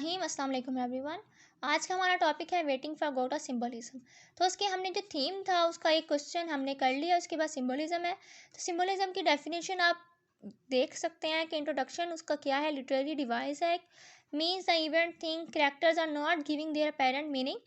बिस्मिल्लाहिर्रहमानिर्रहीम अस्सलाम वालेकुम एवरीवन। आज का हमारा टॉपिक है वेटिंग फॉर गॉड और सिंबलिज्म। तो उसके हमने जो थीम था उसका एक क्वेश्चन हमने कर लिया, उसके बाद सिंबलिज्म है। तो सिंबलिज्म की डेफिनेशन आप देख सकते हैं कि इंट्रोडक्शन उसका क्या है। लिटरेरी डिवाइस है, means the event thing characters are not giving their apparent meaning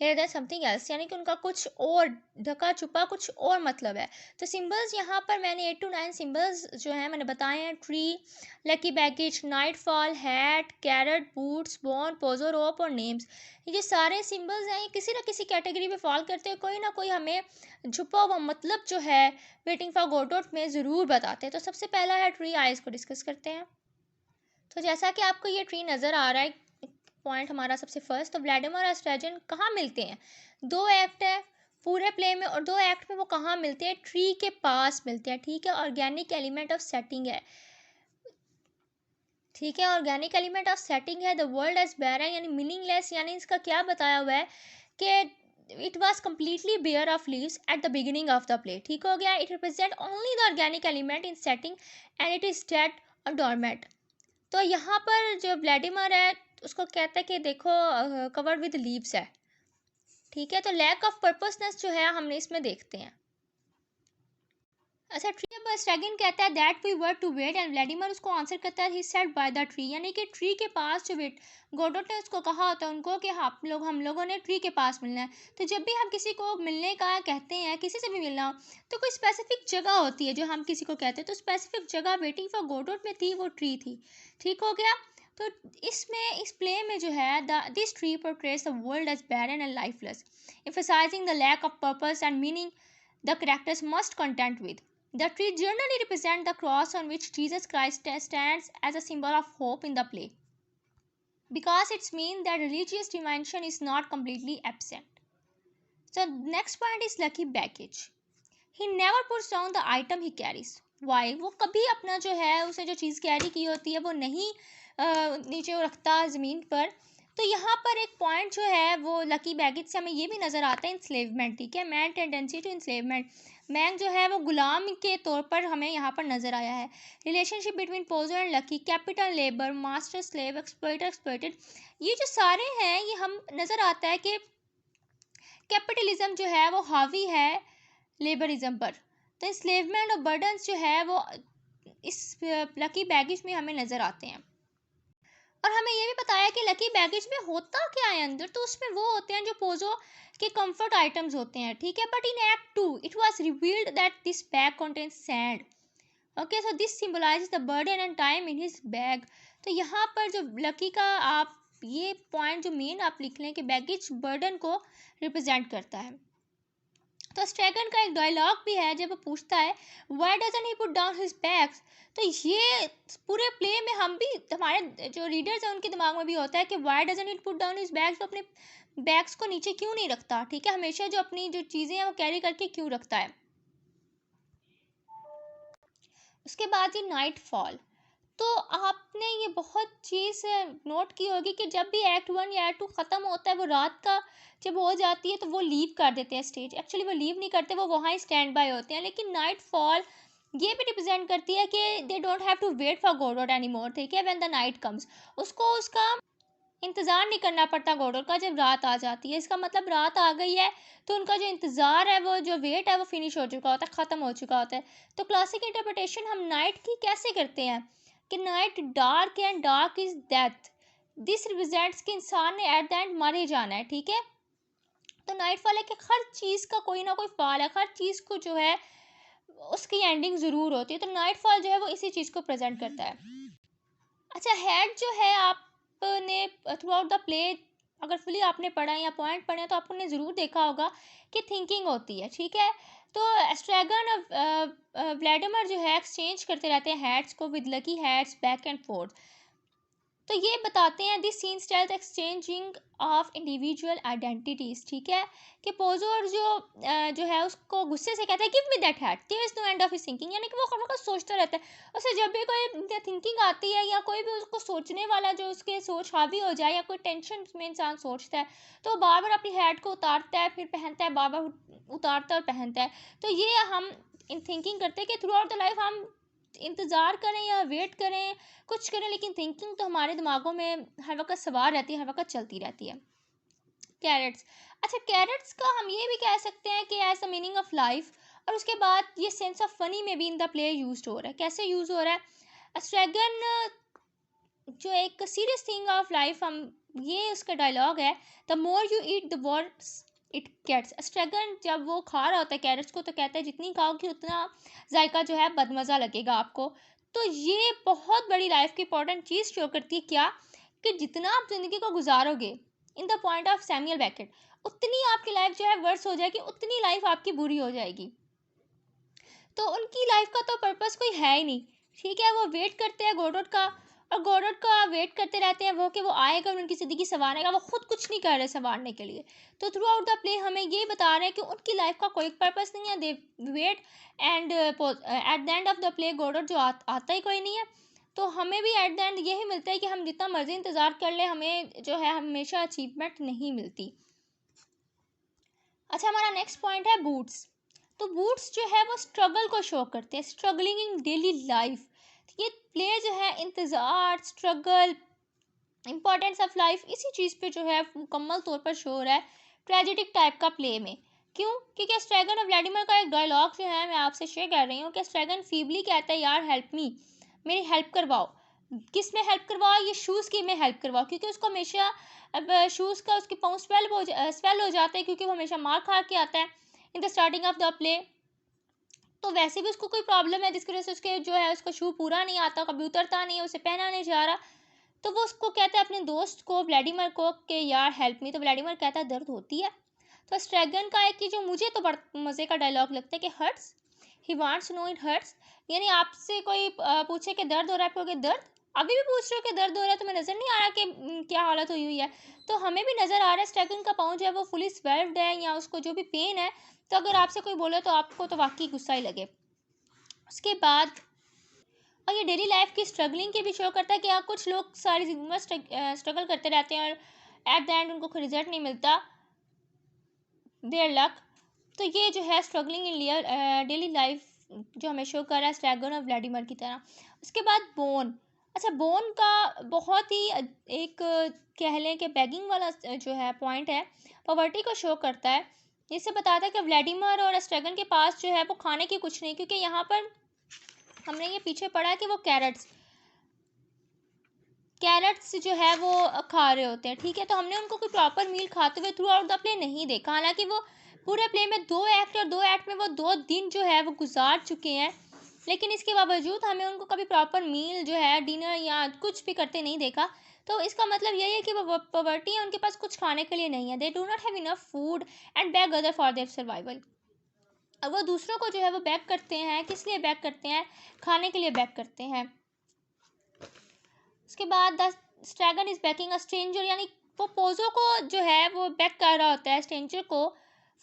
there something else, यानी कि उनका कुछ और ढका छुपा कुछ और मतलब है। तो सिंबल्स यहाँ पर मैंने 8 to 9 सिंबल्स जो हैं मैंने बताए हैं। Tree, Lucky baggage, nightfall, hat, carrot, boots, bone, Pozzo, rope और नेम्स। ये सारे सिंबल्स हैं, ये किसी ना किसी कैटेगरी में फॉल करते हैं। कोई ना कोई हमें छुपा हुआ मतलब जो है वेटिंग फॉर गोडोट में ज़रूर बताते हैं। तो सबसे पहला है ट्री, आइज को डिस्कस करते हैं। तो जैसा कि आपको ये ट्री नज़र आ रहा है, पॉइंट हमारा सबसे फर्स्ट, तो व्लादिमीर और स्ट्रेजन कहाँ मिलते हैं? दो एक्ट है पूरे प्ले में, और दो एक्ट में वो कहाँ मिलते हैं? ट्री के पास मिलते हैं। ठीक है, ऑर्गेनिक एलिमेंट ऑफ सेटिंग है। ठीक है, ऑर्गेनिक एलिमेंट ऑफ सेटिंग है। द वर्ल्ड एज बैरन यानी मीनिंगलेस, यानी इसका क्या बताया हुआ है कि it was completely bare of leaves at the beginning of the play. ठीक हो गया। It represent only the organic element in setting and it is dead और डोरमेट। तो यहाँ पर जो व्लादिमीर है उसको कहता है कि देखो कवर्ड विद लीव्स है। ठीक है, तो लैक ऑफ पर्पसनेस जो है हमने इसमें देखते हैं। अच्छा, ट्री पर स्ट्रेगन कहता है that we were to wait, and Vladimir उसको आंसर करता है he said by the tree, यानी कि ट्री के पास जो वेट गोडोट ने उसको कहा होता है उनको कि हम लोगों ने ट्री के पास मिलना है। तो जब भी हम किसी को मिलने का कहते हैं, किसी से भी मिलना हो, तो कोई स्पेसिफिक जगह होती है जो हम किसी को कहते हैं। तो स्पेसिफिक जगह वेटिंग फॉर गोडोट में थी, वो ट्री थी। ठीक हो गया। तो इसमें इस प्ले में जो है this tree portrays the world as barren and lifeless, emphasizing the lack of purpose and meaning the characters must contend with. The tree generally represents the cross on which Jesus Christ stands as a symbol of hope in the play, because it means that religious dimension is not completely absent. So next point is lucky baggage. He never puts down the item he carries. Why? वो कभी अपना जो है उसे जो चीज़ carry की होती है वो नहीं नीचे रखता ज़मीन पर। तो यहाँ पर एक पॉइंट जो है वो लकी बैगेज से हमें ये भी नज़र आता है इंस्लेवमेंट। ठीक है, man tendency to enslavement, man जो है वो गुलाम के तौर पर हमें यहाँ पर नज़र आया है। Relationship between Pozzo and Lucky, capital labour, master slave, exploiter exploited, ये जो सारे हैं ये हम नज़र आता है कि कैपिटलिज्म जो है वो हावी है लेबरिज्म पर। तो इंस्लेवमेंट और बर्डन्स जो है वो इस लकी बैगेज में हमें नज़र आते हैं। और हमें ये भी बताया कि लकी बैगेज में होता क्या है अंदर, तो उसमें वो होते हैं जो पोजो के कंफर्ट आइटम्स होते हैं। ठीक है, but in act 2 it was revealed that this bag contains sand. Okay, so this symbolize the burden and time in his bag. तो यहाँ पर जो लकी का आप ये पॉइंट जो मेन आप लिख लें कि बैगेज बर्डन को रिप्रेजेंट करता है। तो स्ट्रेगन का एक डायलॉग भी है जब वो पूछता है why doesn't he put down his bags. तो ये पूरे प्ले में हम भी, हमारे जो रीडर्स हैं उनके दिमाग में भी होता है कि why doesn't he put down his bags, वो अपने बैग्स को नीचे क्यों नहीं रखता। ठीक है, हमेशा जो अपनी जो चीज़ें हैं वो कैरी करके क्यों रखता है। उसके बाद ये नाइट फॉल। तो आपने ये बहुत चीज़ नोट की होगी कि जब भी एक्ट 1 या एक्ट 2 ख़त्म होता है, वो रात का जब हो जाती है तो वो लीव कर देते हैं स्टेज। एक्चुअली वो लीव नहीं करते, वो वहाँ ही स्टैंड बाय होते हैं। लेकिन नाइट फॉल ये भी रिप्रेजेंट करती है कि they don't have to wait for Godot any more. ठीक है, व्हेन द नाइट कम्स, उसको उसका इंतज़ार नहीं करना पड़ता गॉडोट का जब रात आ जाती है। इसका मतलब रात आ गई है तो उनका जो इंतज़ार है, वो जो वेट है वो फिनिश हो चुका होता है, ख़त्म हो चुका होता है। तो क्लासिक इंटरप्रिटेशन हम नाइट की कैसे करते हैं कि नाइट डार्क है and dark is death. This represents कि इंसान ने एट द एंड मर ही जाना है। ठीक है, तो नाइट फॉल है कि हर चीज़ का कोई ना कोई फॉल है, हर चीज़ को जो है उसकी एंडिंग ज़रूर होती है। तो नाइट फॉल जो है वो इसी चीज़ को प्रेजेंट करता है। अच्छा, हेड जो है आपने थ्रू आउट द प्ले अगर फुली आपने पढ़ा है या पॉइंट पढ़े हैं तो आपने ज़रूर देखा होगा कि थिंकिंग होती है। ठीक है, तो स्ट्रैगन व्लादिमीर जो है एक्सचेंज करते रहते हैं हैट्स को with lucky hats back and forth. तो ये बताते हैं this scene styles exchanging of individual identities. ठीक है, कि पोजोर जो है उसको गुस्से से कहता है give me that hat, there is no end of his thinking, यानी कि वो हमेशा सोचता रहता है। उसे जब भी कोई थिंकिंग आती है या कोई भी उसको सोचने वाला जो उसके सोच हावी हो जाए या कोई टेंशन में इंसान सोचता है तो बार बार अपनी हैट को उतारता है, फिर पहनता है, बार बार उतारता है और पहनता है। तो ये हम इन थिंकिंग करते हैं कि थ्रू आउट द लाइफ हम इंतज़ार करें या वेट करें, कुछ करें, लेकिन थिंकिंग तो हमारे दिमागों में हर वक़्त सवार रहती है, हर वक़्त चलती रहती है। कैरेट्स, अच्छा कैरेट्स का हम ये भी कह सकते हैं कि as the meaning of life, और उसके बाद ये सेंस ऑफ फनी में भी इन द प्ले यूज्ड हो रहा है। कैसे यूज़ हो रहा है? स्ट्रैगन जो एक सीरियस थिंग ऑफ लाइफ, हम ये उसका डायलॉग है, the more you eat the worse it gets. Estragon जब वो खा रहा होता है कैरेट्स को, तो कहता है जितनी खाओगे उतना जायका जो है बदमज़ा लगेगा आपको। तो ये बहुत बड़ी लाइफ की इंपॉर्टेंट चीज़ शो करती है, क्या कि जितना आप ज़िंदगी को गुजारोगे, in the point of Samuel Beckett, उतनी आपकी लाइफ जो है वर्स हो जाएगी, उतनी लाइफ आपकी बुरी हो जाएगी। तो उनकी लाइफ का तो पर्पस कोई है ही नहीं। ठीक है, वो वेट करते हैं गोडोट का, और गोडोट का वेट करते रहते हैं वो कि वो आएगा और उनकी ज़िंदगी संवारेगा। वो खुद कुछ नहीं कर रहे संवारने के लिए। तो थ्रू आउट द प्ले हमें ये बता रहे हैं कि उनकी लाइफ का कोई पर्पस नहीं है। They wait and at the end of the play Godot जो आता ही कोई नहीं है। तो हमें भी एट द एंड यही मिलता है कि हम जितना मर्जी इंतज़ार कर ले, हमें जो है हमेशा अचीवमेंट नहीं मिलती। अच्छा, हमारा नेक्स्ट पॉइंट है बूट्स। तो बूट्स जो है वो स्ट्रगल को शो करते हैं, स्ट्रगलिंग इन डेली लाइफ। ये प्ले जो है इंतज़ार, स्ट्रगल, इम्पोर्टेंस ऑफ लाइफ, इसी चीज़ पे जो है मुकम्मल तौर पर शो हो रहा है ट्रेजेडिक टाइप का प्ले में। क्यों? क्योंकि स्ट्रैगन और व्लादिमीर का एक डायलॉग जो है मैं आपसे शेयर कर रही हूँ कि स्ट्रैगन फीबली कहता है, यार हेल्प मी, मेरी हेल्प करवाओ। किस में हेल्प करवाओ? ये शूज़ की में हेल्प करवाओ, क्योंकि उसको हमेशा अब शूज़ का उसके पाँव स्वेल हो जाते हैं, क्योंकि वो हमेशा मार खा के आता है in the starting of the play. तो वैसे भी उसको कोई प्रॉब्लम है जिसकी वजह से उसके जो है उसका शू पूरा नहीं आता, कभी उतरता नहीं है, उसे पहना नहीं जा रहा। तो वो उसको कहता है अपने दोस्त को, व्लादिमीर को, कि यार हेल्प मी। तो व्लादिमीर कहता है दर्द होती है। तो स्ट्रैगन का है कि जो मुझे तो बड़ा मज़े का डायलॉग लगता है कि hurts, he wants no it hurts. यानी आपसे कोई पूछे कि दर्द हो रहा है, आप कहोगे दर्द? अभी भी पूछ रहे हो कि दर्द हो रहा है, तुम्हें नज़र नहीं आ रहा कि क्या हालत हुई है? तो हमें भी नज़र आ रहा है स्ट्रैगन का पाँव जो है वो फुली स्वेल्व्ड है, या उसको जो भी पेन है। तो अगर आपसे कोई बोले तो आपको तो वाकई गुस्सा ही लगे। उसके बाद, और ये डेली लाइफ की स्ट्रगलिंग की भी शो करता है कि हाँ, कुछ लोग सारी ज़िंदगी में स्ट्रगल करते रहते हैं और एट द एंड उनको कोई रिजल्ट नहीं मिलता, देयर लक। तो ये जो है स्ट्रगलिंग इन डेली लाइफ जो हमें शो कर रहा है स्ट्रैगन और व्लादिमीर की तरह। उसके बाद बोन। अच्छा, बोन का बहुत ही एक कह लें कि बैगिंग वाला जो है पॉइंट है, पॉवर्टी को शो करता है। इससे बताता है कि व्लादिमीर और स्ट्रैगन के पास जो है वो खाने की कुछ नहीं, क्योंकि यहाँ पर हमने ये पीछे पढ़ा है कि वो कैरेट्स जो है वो खा रहे होते हैं। ठीक है, तो हमने उनको कोई प्रॉपर मील खाते हुए थ्रू आउट द प्ले नहीं देखा। हालांकि वो पूरे प्ले में 2 एक्ट, और 2 एक्ट में वो 2 दिन जो है वो गुजार चुके हैं, लेकिन इसके बावजूद हमें उनको कभी प्रॉपर मील जो है डिनर या कुछ भी करते नहीं देखा। तो इसका मतलब यही है कि वो पॉवर्टी है, उनके पास कुछ खाने के लिए नहीं है। They do not have enough food and beg other for their survival. अब वो दूसरों को जो है वो बैक करते हैं, किस लिए बैक करते हैं? खाने के लिए बैक करते हैं। उसके बाद the Estragon is backing a stranger, यानी वो पोजो को जो है वो बैक कर रहा होता है स्ट्रेंजर को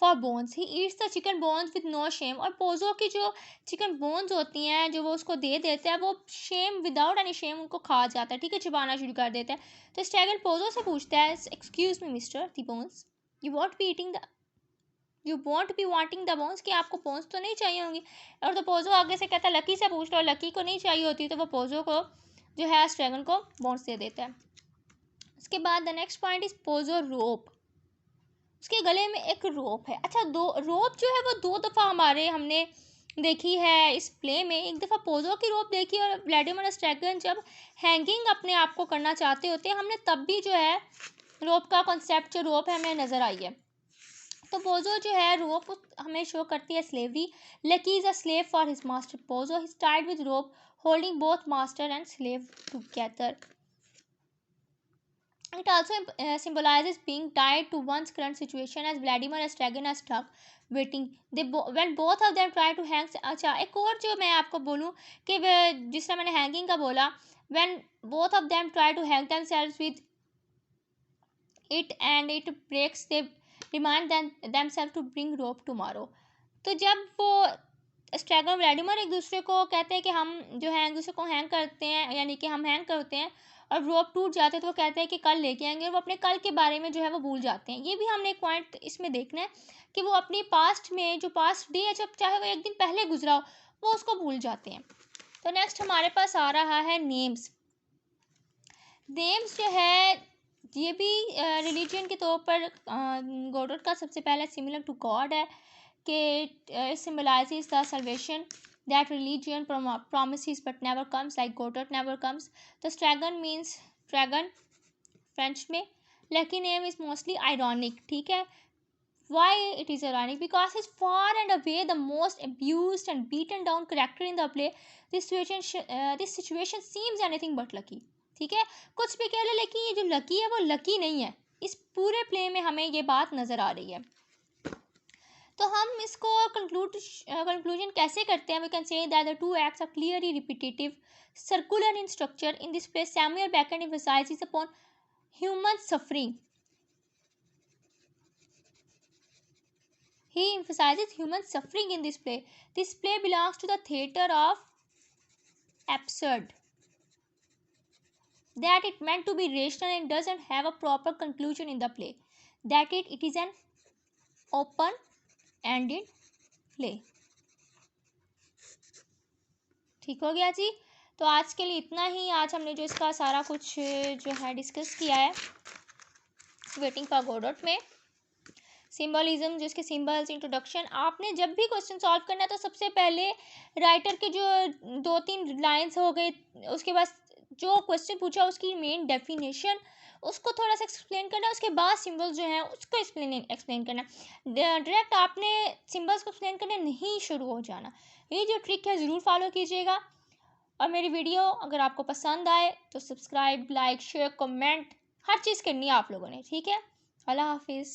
for bones. He eats the chicken bones with no shame. और पोजो की जो चिकन बोन्स होती हैं जो वो उसको दे देता है, वो शेम, विदाउट एनी शेम उनको खा जाता है। ठीक है, चबाना शुरू कर देता है। तो स्ट्रैगन पोजो से पूछता है, excuse me mister the bones, you want be eating the you want be wanting the bones, कि आपको बोन्स तो नहीं चाहिए होंगी? और तो पोजो आगे से कहता है लकी से पूछ लो, लकी को नहीं चाहिए होती, तो वो पोजो को जो है स्ट्रैगन को बोन्स दे देता है। उसके बाद the next point is Pozzo rope. उसके गले में एक रोप है। अच्छा, दो रोप जो है वो 2 दफ़ा हमने देखी है इस प्ले में। एक दफ़ा पोजो की रोप देखी, और व्लादिमीर स्ट्रैगन जब हैंगिंग अपने आप को करना चाहते होते हैं, हमने तब भी जो है रोप का कॉन्सेप्ट, जो रोप है, हमें नज़र आई है। तो पोजो जो है रोप हमें शो करती है slavery. Lucky is a slave for his master Pozzo, he tied with rope holding both master and slave together. It also symbolizes being tied to one's current situation, as Vladimir and Stragan are stuck waiting. When both of them try to hang. अच्छा, एक और जो मैं आपको बोलूँ कि जिस तरह मैंने हैंगिंग का बोला, when both of them try to hang themselves with it and it breaks, they remind themselves to bring rope tomorrow. तो जब वो स्ट्रैगन और व्लादिमीर एक दूसरे को कहते हैं कि हम जो है एक दूसरे को हैंग करते हैं, यानी कि हम हैंग करते हैं और रोप टूट जाते हैं, तो वो कहते हैं कि कल लेके आएंगे, और वो अपने कल के बारे में जो है वो भूल जाते हैं। ये भी हमने एक पॉइंट इसमें देखना है कि वो अपनी पास्ट में जो पास्ट डे है, जब चाहे वो एक दिन पहले गुजरा हो, वो उसको भूल जाते हैं। तो नेक्स्ट हमारे पास आ रहा है नेम्स। नेम्स जो है ये भी रिलीजन के तौर पर गॉड का सबसे पहले सिमिलर टू गॉड है कि symbolises the salvation that religion promises but never comes, like Godot never comes. तो स्ट्रैगन मीन्स ड्रैगन फ्रेंच में। Lucky name is mostly ironic, ठीक है। Why it is ironic? Because he's far and away the most abused and beaten down character in the play. This situation seems anything but lucky. ठीक है, कुछ भी कह ले लेकिन ये जो लकी है वो लकी नहीं है। इस पूरे प्ले में हमें ये बात नज़र आ रही है। तो हम इसको कंक्लूजन कैसे करते हैं? We can say that the two acts are clearly repetitive, circular in structure. In this play, Samuel Beckett emphasizes upon human suffering. He emphasizes human suffering in this play. This play belongs to the theatre of absurd. That it meant to be rational and doesn't have a proper conclusion in the play. That it is an open-ended play. ठीक हो गया जी। तो आज के लिए इतना ही। आज हमने जो इसका सारा कुछ जो है डिस्कस किया है वेटिंग फॉर गोडोट में, सिंबलिज्म, जिसके सिंबल्स, इंट्रोडक्शन। आपने जब भी क्वेश्चन सॉल्व करना है तो सबसे पहले राइटर के जो 2-3 लाइन्स हो गए, उसके बाद जो क्वेश्चन पूछा उसकी मेन डेफिनेशन, उसको थोड़ा सा एक्सप्लेन करना है। उसके बाद सिंबल्स जो हैं उसको एक्सप्लेन करना। डायरेक्ट आपने सिंबल्स को एक्सप्लेन करने नहीं शुरू हो जाना। ये जो ट्रिक है ज़रूर फॉलो कीजिएगा। और मेरी वीडियो अगर आपको पसंद आए तो सब्सक्राइब, लाइक, शेयर, कमेंट हर चीज़ करनी है आप लोगों ने, ठीक है। अल्लाह हाफिज़।